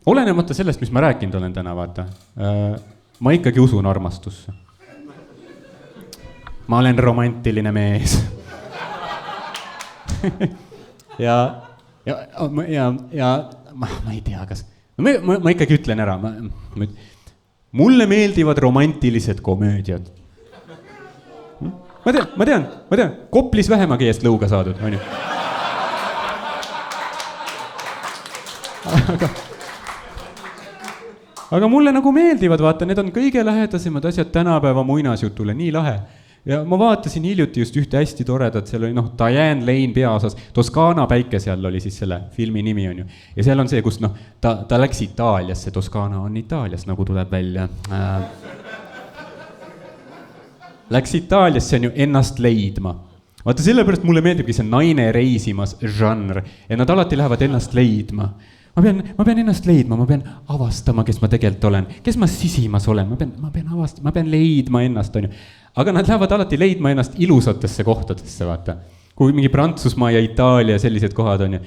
olenemata sellest, mis ma rääkinud olen täna, vaata. Ma ikkagi usun armastusse. Ma olen romantiline mees. ja ma ei tea, kas... Ma ikkagi ütlen ära. Mulle meeldivad romantilised komöödiad. Ma tean. Koplis Vähemagi eest lõuga saadud, on ju. Aga mulle nagu meeldivad, vaata, need on kõige lähedasemad asjad tänapäeva muinasjutule, nii lahe. Ja ma vaatasin hiljuti just ühte hästi toredat, seal oli Diane Lane peaosas, Toskaana päike seal oli siis selle filmi nimi, on ju. Ja seal on see, kus ta läks Itaaliasse, Toskaana on Itaalias, nagu tuleb välja. Läks Itaaliasse, on ju, ennast leidma. Vaata, sellepärast mulle meeldibki see naine reisimas žanr, ja nad alati lähevad ennast leidma. Ma pean ennast leidma, ma pean avastama, kes ma tegelikult olen, kes ma sisimas olen, ma pean leidma ennast, on ju. Aga nad lähevad alati leidma ennast ilusatesse kohtadesse, vaata. Kui mingi Prantsusmaa ja Itaalia sellised kohad on ju.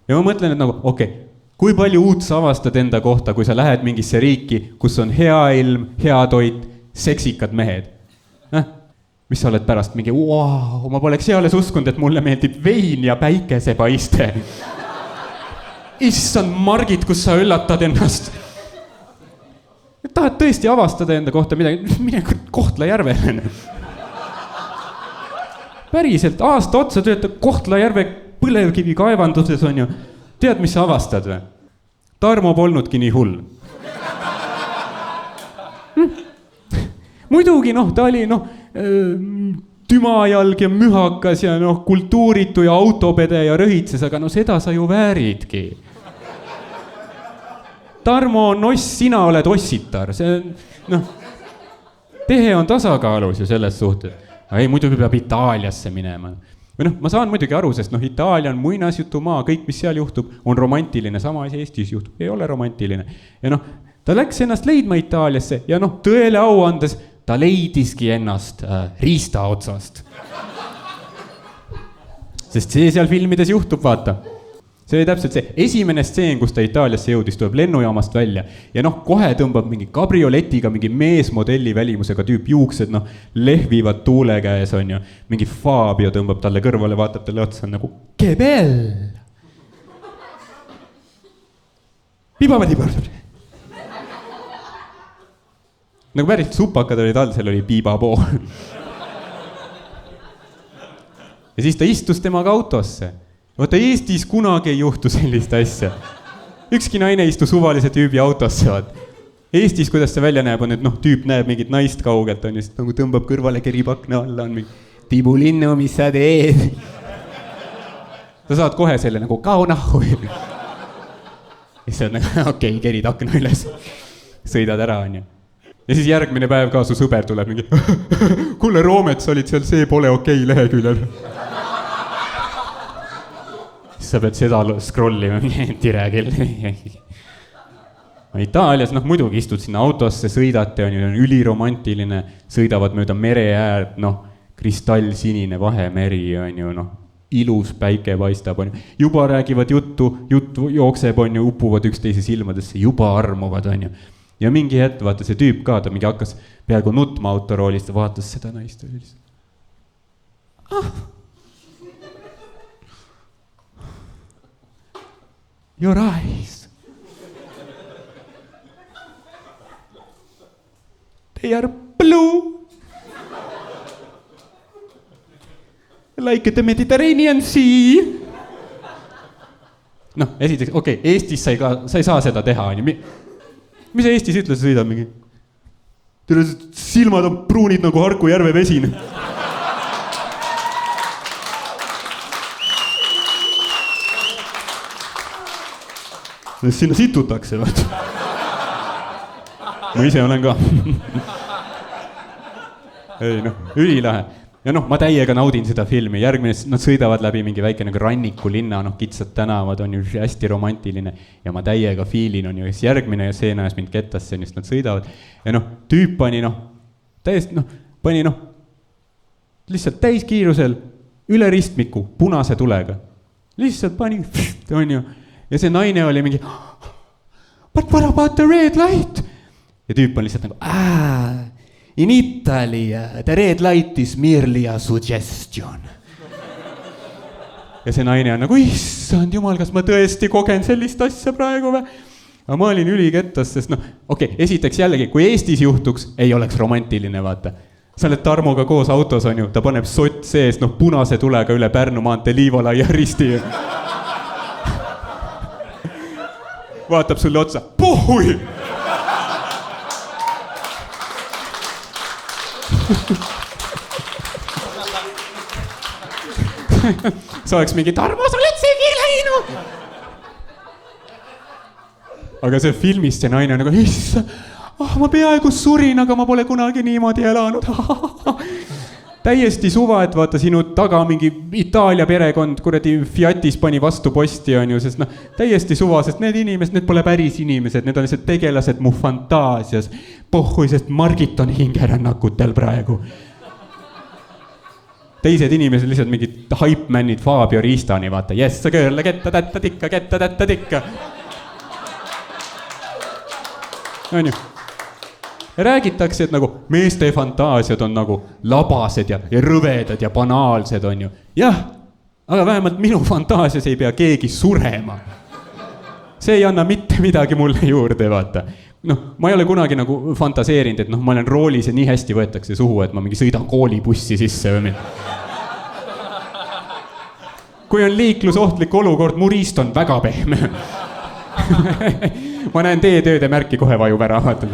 Ja ma mõtlen, et nagu, kui palju uut sa avastad enda kohta, kui sa lähed mingisse riiki, kus on hea ilm, hea toit, seksikad mehed. Mis sa oled pärast mingi, ma poleks eales uskunud, et mulle meeldib vein ja päikesepaiste. Issand Margit, kus sa üllatad ennast. Tahad tõesti avastada enda kohta midagi, mine Kohtla-Järvele. Päriselt, aasta otsa töötab Kohtla-Järve põlevkivi kaevanduses, on ju. Tead, mis sa avastad või? Tarmo polnudki nii hull. Muidugi, ta oli, tümajalg ja mühakas ja kultuuritu ja autopede ja rõhitses, aga seda sa ju vääridki. Tarmo on oss, sina oled ossitar. See, tehe on tasakaalus ju selles suhtes. Ei, muidugi peab Itaaliasse minema. Või ma saan muidugi aru, sest Itaalia on muinasjutumaa, kõik, mis seal juhtub, on romantiline. Sama asi Eestis juhtub, ei ole romantiline. Ja ta läks ennast leidma Itaaliasse ja tõele au andes ta leidiski ennast riista otsast. Sest see seal filmides juhtub, vaata. See oli täpselt see esimene stseen, kus ta Itaaliasse jõudis, tuleb lennujaamast välja ja kohe tõmbab mingi kabrioletiga, mingi meesmodelli välimusega tüüp juuksed, lehvivad tuule käes on ju, mingi Fabio tõmbab talle kõrvale, vaatab talle otsa, on nagu Kebel! Pibabadibab! Nagu päris supakad olid all, seal oli piibapoo. Ja siis ta istus temaga autosse. Vaata, Eestis kunagi ei juhtu sellist asja. Ükski naine istu suvalise tüübi autosse, vaat. Eestis, kuidas see välja näeb, on, et tüüp näeb mingit naist kaugelt, on just nagu tõmbab kõrvale keripakna alla, on mingi Tibulinnu, mis sa teed? Sa saad kohe selle nagu kaunahu. Ja siis on nagu, kerid akna üles. Sõidad ära, on ju. Ja siis järgmine päev ka su sõber tuleb mingi kuule, Roomets olid seal, see pole okei leheküljel. Sa pead seda scrollima, tire küll. Itaalias, muidugi istud sinna autosse, sõidate, on üliromantiline, sõidavad mööda mere äärt, kristallsinine Vahemeri, on ju, ilus päike paistab, on ju. Juba räägivad juttu jookseb, on ju, upuvad üksteise silmadesse, juba armuvad, on ju. Ja mingi hetk, vaata see tüüp ka, ta mingi hakkas peaaegu nutma autoroolist ja vaatas seda naist. Your eyes. They are blue. Like the Mediterranean Sea. Esiteks, Eestis sa ei saa seda teha, on ju. Mis sa Eestis ütles, sõidab mingi? Teile silmad on pruunid nagu Harku järve vesin. Sinna situtakse, vaata. Ma ise olen ka. Ei, ülilahe. Ja ma täiega naudin seda filmi. Järgmine, nad sõidavad läbi mingi väike rannikulinna, kitsad tänavad on ju hästi romantiline. Ja ma täiega fiilin on ju, kes järgmine seen ajas mind kettasse, just nad sõidavad. Ja tüüp pani, täiesti, pani, lihtsalt täiskiirusel üle ristmiku, punase tulega. Lihtsalt pani, on ju. Ja see naine oli mingi, But what about the red light? Ja tüüp on lihtsalt nagu, in Italy, the red light is merely a suggestion. Ja see naine on nagu, issand jumal, kas ma tõesti kogen sellist asja praegu või? Aga ma olin ülikettas, sest esiteks jällegi, kui Eestis juhtuks, ei oleks romantiline, vaata. Sa oled Tarmoga koos autos, on ju, ta paneb sott sees, punase tulega üle Pärnu maantee Liivala ja risti. Vaatab sulle otsa, puhui! Sa oleks mingi, Tarmo, sa oled segi läinud! Aga see filmist see naine on nagu, issa, ma peaaegu surin, aga ma pole kunagi niimoodi elanud. Täiesti suva, et vaata sinu taga mingi Itaalia perekond kuradi Fiatis pani vastu posti, on ju, sest täiesti suva, sest need inimesed, need pole päris inimesed, need on lihtsalt tegelased mu fantaasias. Pohhui, sest Margit on hingerännakutel praegu. Teised inimesed lihtsalt mingid hype-männid Fabio Ristani, vaata, yes, kõrle, ketta, tätta, tikka. On ju. Räägitakse, et nagu meeste fantaasiad on nagu labased ja rõvedad ja banaalsed, on ju. Jah, aga vähemalt minu fantaasias ei pea keegi surema. See ei anna mitte midagi mulle juurde, vaata. Ma ei ole kunagi nagu fantaseerinud, et ma olen roolis ja nii hästi võetakse suhu, et ma mingi sõidan koolibussi sisse või mida. Kui on liiklusohtlik olukord, mu riist on väga pehme. Ma näen teetööde märki, kohe vajub ära, vaata.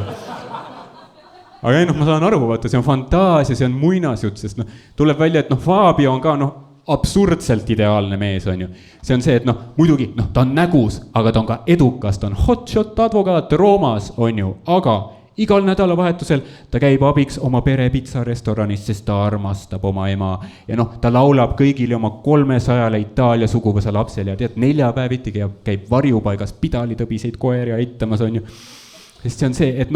Aga ei, ma saan aru, vaata, see on fantaasia, see on muinasjutt, sest tuleb välja, et Fabio on ka absurdselt ideaalne mees, on ju. See on see, et muidugi, ta on nägus, aga ta on ka edukas, ta on hotshot advokaat Roomas, on ju, aga igal nädalavahetusel ta käib abiks oma pere pitsarestoranis, sest ta armastab oma ema. Ja ta laulab kõigile oma 300 Itaalia suguvõsa lapsele ja tead, 4 päeviti käib varjupaigas pidalitõbiseid koeri aitamas, on ju. Sest see on see, et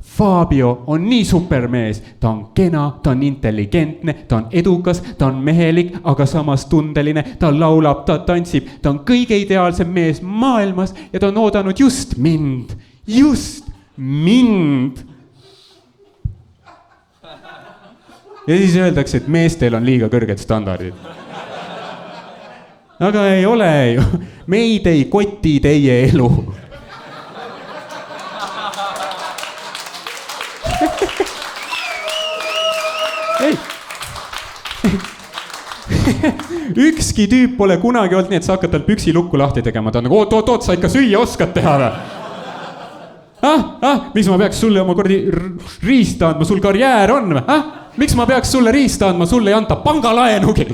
Fabio on nii supermees, ta on kena, ta on intelligentne, ta on edukas, ta on mehelik, aga samas tundeline, ta laulab, ta tantsib, ta on kõige ideaalsem mees maailmas ja ta on oodanud just mind. Ja siis öeldakse, et meestel on liiga kõrged standardid. Aga ei ole ju, meid ei koti teie elu. Ei. Ükski tüüp pole kunagi olnud nii, et sa hakkad tal püksi lukku lahti tegema. Ta on nagu, oot, sa ikka süüa oskad teha või? Miks ma peaks sulle oma kordi riista andma, sul karjäär on või? Miks ma peaks sulle riista andma, sulle ei anta pangalaenugi?